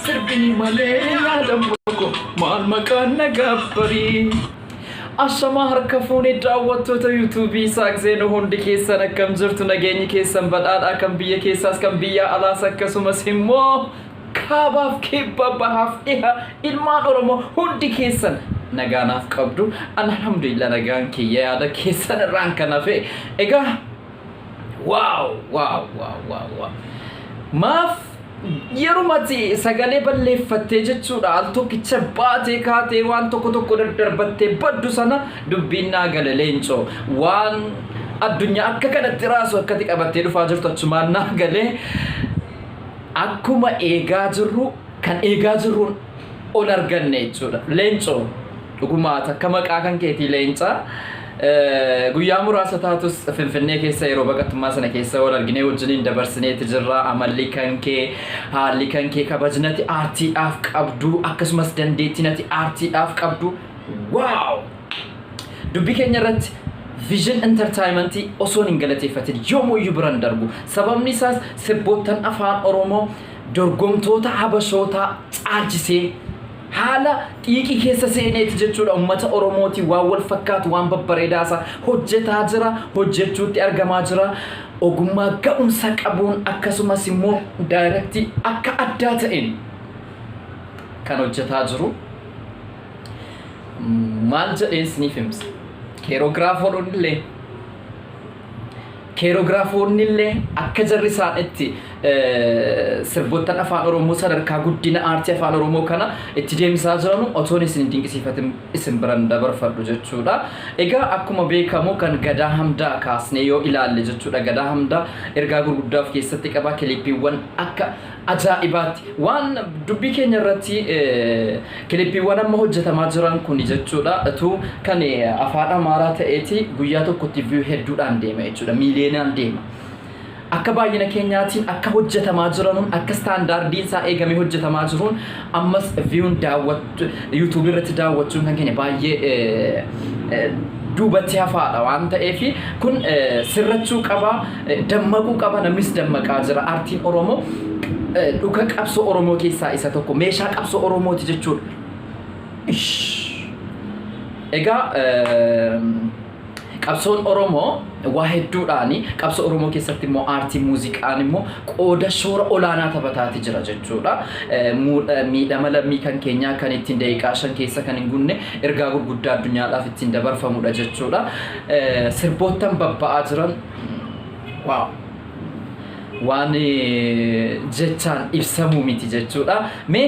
sirbini malee yaadamuko maal maqaan nagabbarii. Ashama harka fuunee daawwattoota YouTube saakseen hundi keessan akkam jirtu nageenyi keessan badhaadhaa kan biyya keessaas kan biyya alaas akkasumas immoo kaabaaf kibba bahaaf dhiha ilmaan Oromoo hundi keessan nagaanaaf qabdu alhamdulillah nagaan kiyya yaada keessan irraan kan hafe egaa wow maaf yerumati sagalee balleeffattee jechuudha al tokkicha baatee kaatee waan tokko darbattee baddu sana dubbiin naa gala leencoo waan addunyaa akka kanatti raasu akkati qabattee dhufaa jirtu achumaan naa galee akkuma eegaa jirru kan eegaa jirruun ol arganne jechuudha leencoo dhugumaata akka maqaa kan keetii leencaa guyyaa muraasa taatus finfinnee keessa yeroo baqattummaa sana keessa wal arginee wajjiniin dabarsineeti jirra amalli kan kee haalli kan kee kabajnati aartiidhaaf qabdu akkasumas dandeettinati aartiidhaaf qabdu wow dubbii keenya irratti Vision Entertainment osoo hin galateeffatin yoomuyyuu biran darbu sababni isaas sirboottan afaan Oromoo dorgomtoota habashootaa caalchisee haala xiiqii keessa seeneeti jechuudha ummata Oromooti waan wal fakkaatu waan babbareedaasa hojjetaa jira hojjechuutti argamaa jira ogummaa ga'umsa qabuun akkasumas immoo daayirektii akka addaa ta'een kan hojjetaa jiru maal jedheen isiniif himsa keerograafoonnillee akka jarri isaan itti sirboottan afaan Oromoo sadarkaa guddina aartii afaan Oromoo kana itti deemsaa jiran otoon isin dinqisiifatin isin biran dabarfadhu jechuudha. Egaa akkuma beekamu kan Gadaa Hamdaa kaasnee yoo ilaalle jechuudha Gadaa Hamdaa ergaa gurguddaa of keessatti qaba kilipiiwwan akka ajaa'ibaatti waan dubbii keenya irratti kilipiiwwan amma hojjetamaa jiran kun jechuudha tu kan afaan Amaaraa ta'eeti guyyaa tokkotti view hedduudhaan deema jechuudha miiliyoonaan deema. Akka baay'ina keenyaatiin akka hojjetamaa jiran akka standardiin isaa eegamee hojjetamaa jiruun ammas viewun daawwattu YouTube irratti daawwachuun kan keenya baay'ee duubatti hafaadha waan ta'eef kun sirrachuu qaba dammaquu qaba namnis dammaqaa jira aartiin Oromoo dhuka qabsoo Oromoo keessaa isa tokko meeshaa qabsoo Oromooti jechuudha. Egaa qabsoon Oromoo waa hedduudhaani qabsoo Oromoo keessatti immoo aartii muuziqaan immoo qooda shoora olaanaa taphataati jira jechuudha. Miidhama lammii kan keenyaa kan ittiin daqiiqaa 5 keessa kan hin gunne ergaa gurguddaa addunyaadhaaf ittiin dabarfamudha jechuudha. Sirboottan babba'aa jiran wow waan jechaan ibsamuu miti jechuudha. Mee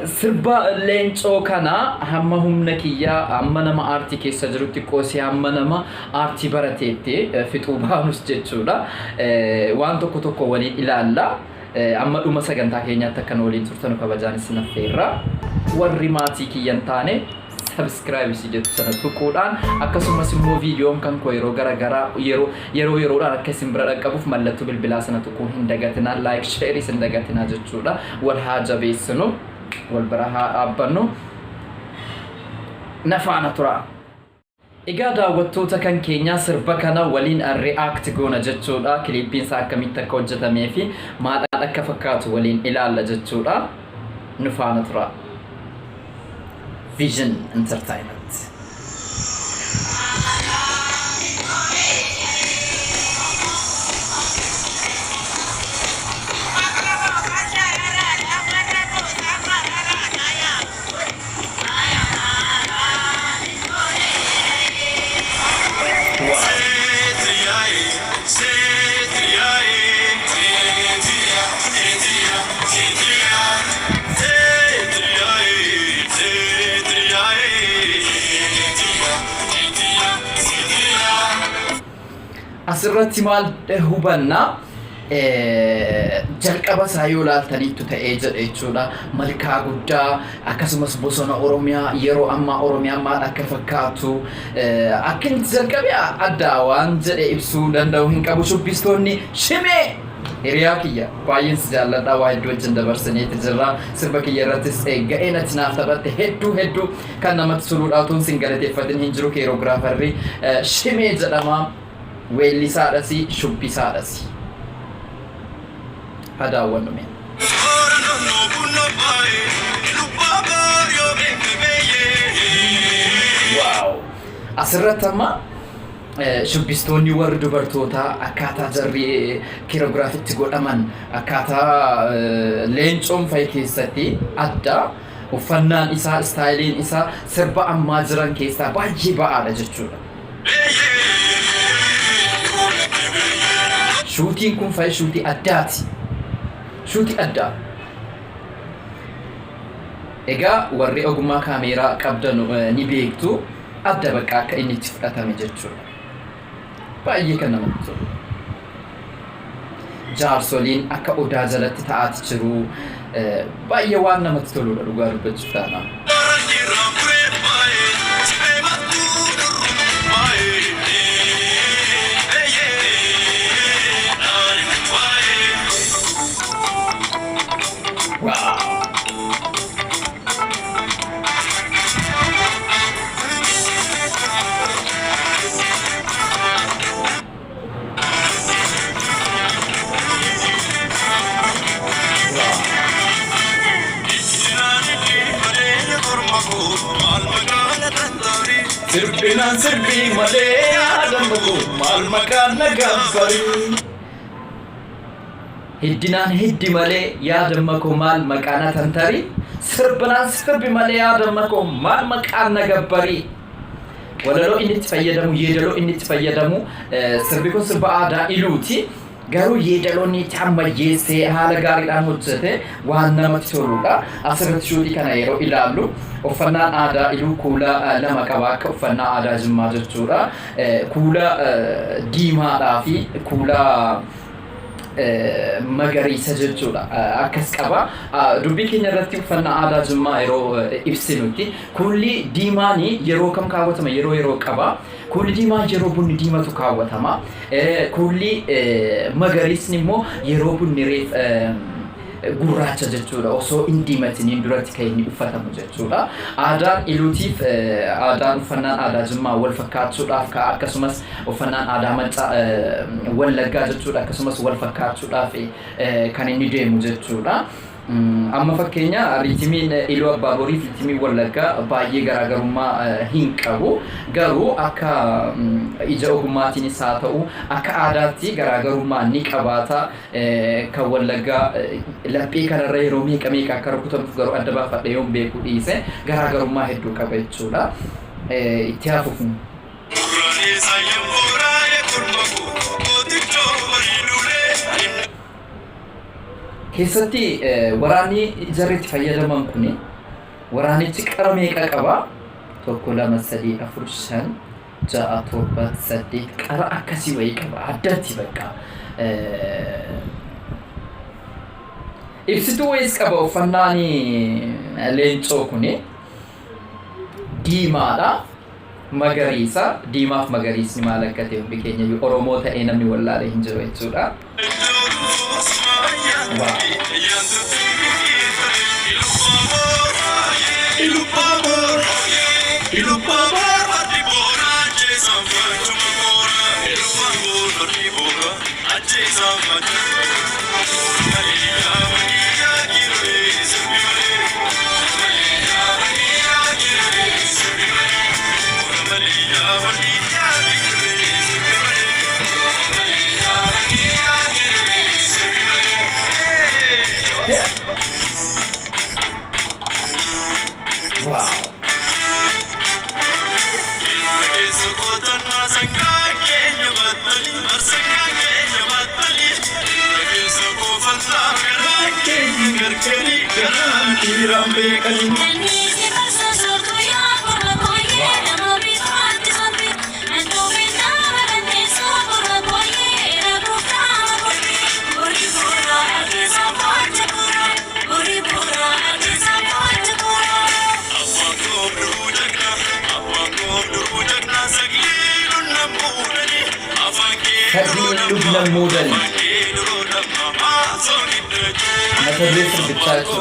sirba leencoo kana hamma humna kiyyaa amma nama aartii keessa jirutti qoosee hamma nama aartii barateetti fixuu baanus jechuudha. Waan tokko waliin ilaalla. Amma dhuma sagantaa keenyaatti akkan waliin turtan kabajaan isin affeerra. Warri maatii kiyyan taane subscribe si jettu sana tuquudhaan akkasumas immoo viidiyoon kan koo yeroo garagaraa yeroodhaan akka isin bira dhaqqabuuf mallattoo bilbilaa sana tuquun hin dagatinaa like share isin dagatinaa jechuudha. Wal haa jabeessinu wal bira haa dhaabbannu nafaana tura. Egaa daawwattoota kan keenyaa sirba kana waliin react goona jechuudha. Kilipiin isaa akkamitti akka hojjetamee fi maadhaan akka fakkaatu waliin ilaalla jechuudha. Nufaana tura. Vision Entertainment. Asirratti maal hubanna jalqaba isaa yoo laaltaniittu ta'ee jedhe jechuudha. Malkaa guddaa akkasumas bosona Oromiyaa yeroo ammaa Oromiyaa maal akka fakkaatu akkamitti jalqabee addaa waan jedhe ibsuu danda'u hin qabu. Shubbistoonni shimee hiriyaa kiyya baay'een si jaalladha waa hedduu wajjin dabarsineeti jirra. Sirba kiyya irrattis ga'ee natti naaf taphatte hedduu kan namatti toluudha. Utuun sin galateeffatin hin jiru keerograafarri shimee jedhama. weellisaadhasi shubbisaadhasi hadaawwannume Wow. Asirratti amma shubbistoonni warri dubartootaa akkaataa jarri kiroogiraafitti godhaman akkaataa leencoon fa'i keessatti adda uffannaan isaa istaayiliin isaa sirba ammaa jiran keessaa baay'ee ba'aadha jechuudha. Shuutiin kun fa'i shuutii addaati. Shuutii addaa. Egaa warri ogummaa kaameeraa qabdan ni beektu adda bakka akka inni itti fudhatame jechuudha. Baay'ee kan namatti tolu. Jaarsoliin akka odaa jalatti ta'aati jiru baay'ee waan namatti toludha dhugaa dubbachuuf taana. Sirbinan sirbi malee yaadamaku maal maqaan nagabbari. Hiddinaan hiddi malee yaadamaku maal maqaan tantari. Sirbinan sirbi malee yaadamaku maal maqaan nagabbari. Walaloo inni itti fayyadamu yeedaloo inni itti fayyadamu sirbi kun sirba aadaa iluuti. Garuu yeedaloonni itti ammayyeessee haala gaariidhaan hojjete waan namatti toludha. Asirratti shuutii kana yeroo ilaallu uffannaan aadaa iluu kuula lama qaba akka uffannaa aadaa Jimmaa jechuudha. Kuula diimaadhaa fi kuula magariisa jechuudha. Akkas qaba. Dubbii keenya irratti uffannaa aadaa Jimmaa yeroo ibsinutti kuulli diimaanii yeroo kam kaawwatama yeroo qaba. Kuulli diimaa yeroo bunni diimatu kaawwatama. Kuulli magariisni immoo yeroo bunni reef gurraacha jechuudha. Osoo hin diimatiniin duratti kan inni uffatamu jechuudha. Aadaan iluutiif aadaan uffannaan aadaa Jimmaa wal fakkaachuudhaaf akkasumas uffannaan aadaa Maccaa Wallaggaa jechuudha. Akkasumas wal fakkaachuudhaaf kan inni deemu jechuudha. Amma fakkeenya ritimiin iluu abbaa borii fi ritimiin Wallaggaa baay'ee garaagarummaa hin qabu. Garuu akka ija ogummaatiinis haa ta'u akka aadaatti garaagarummaa ni qabaata. Kan Wallaggaa laphee kanarra yeroo meeqa akka rukutamuuf garuu adda baafadhe yoon beekuu dhiise garaagarummaa hedduu qaba jechuudha. Itti hafuuf. Keessatti waraanni jarriitti fayyadaman kuni waraanichi qara meeqa qaba? 1 2 3 4 5 6 7 8 qara akkasii wayii qaba addatti bakka. Ibsituu wayiis qaba uffannaan leencoo kuni diimaadha. Magariisa diimaaf magariisni maal akka ta'e hundi keenya Oromoo ta'ee namni wallaalee hin jiru jechuudha. Wow. Lubna modal. Mata refer bicacu.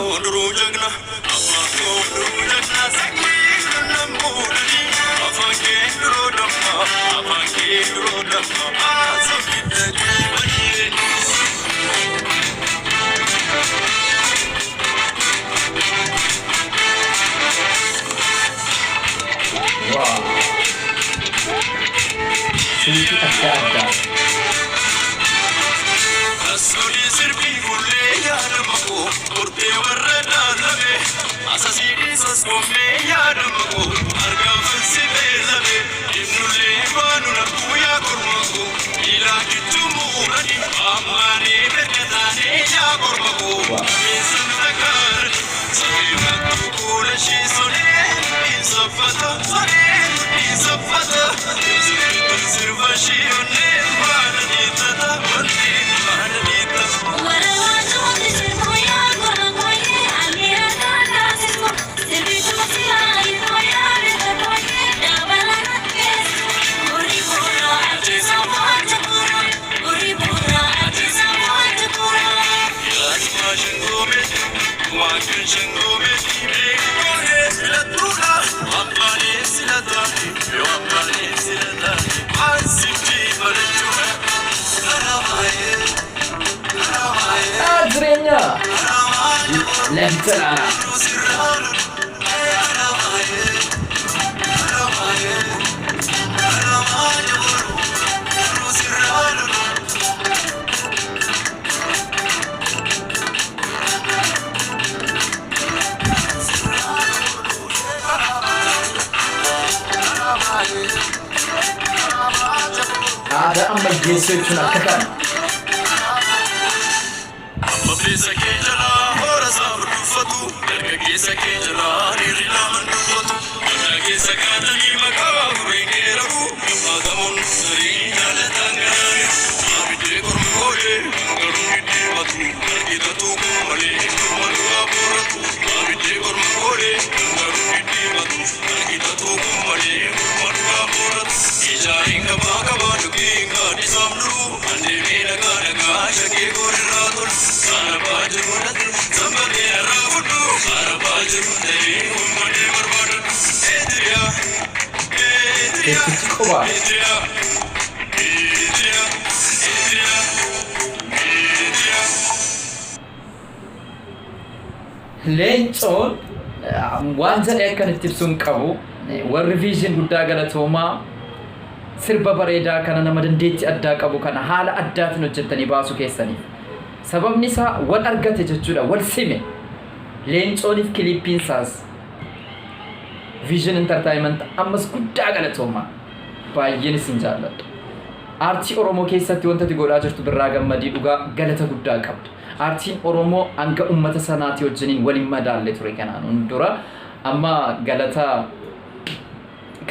Adrenya Lentera ada amma geessochuun akka kana Mabisa kejala hora sabufatu dargaggeessa kejala hirila mandubatu dargaggeessa kaatanii maqaa bureengeramu gammadamuun sarii jaalatangaraani abidee kormoole garuu hidhiibatu argitatu malee kumalugaa boratu abidee kormoole garuu hidhiibatu argitatu malee kumalugaa boratu ijaayin kabaa kabaa dhugiin gaadhi saamnu andeemee dhagaa dhagaa shakee goorraa tolu Leencoon waan jedhee akkanatti ibsuun qabu warri viizhin guddaa galatoomaa sirba bareedaa kana nama dandeettii addaa qabu kana haala addaatiin hojjettanii baasuu keessaniif sababni isaa wal argate jechuudha wal sime leencooniif kiliippiin isaas viizhin entertaayiment ammas guddaa galatoomaa baay'een isin jaalladha aartii oromoo keessatti wanta ati godhaa jirtu birraa gammadii dhugaa galata guddaa qabdu aartiin oromoo hanga ummata sanaati wajjiniin waliin madaalle ture kanaan hundura amma galata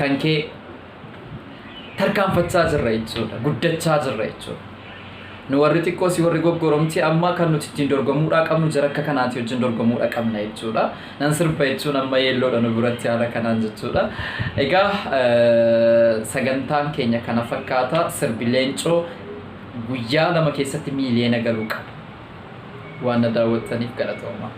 kan kee tarkaanfachaa jirra jechuudha guddachaa jirra jechuudha nu warri xiqqoo si warri goggoromti amma kan nuti ittiin dorgomuudhaa qabnu jara akka kanaati wajjin dorgomuudha qabna jechuudha nan sirba jechuun amma yeelloodha nu biratti haala kanaan jechuudha egaa sagantaan keenya kana fakkaata sirbi leencoo guyyaa lama keessatti miiliyoona galuu qaba waan daawwattaniif galatoomaa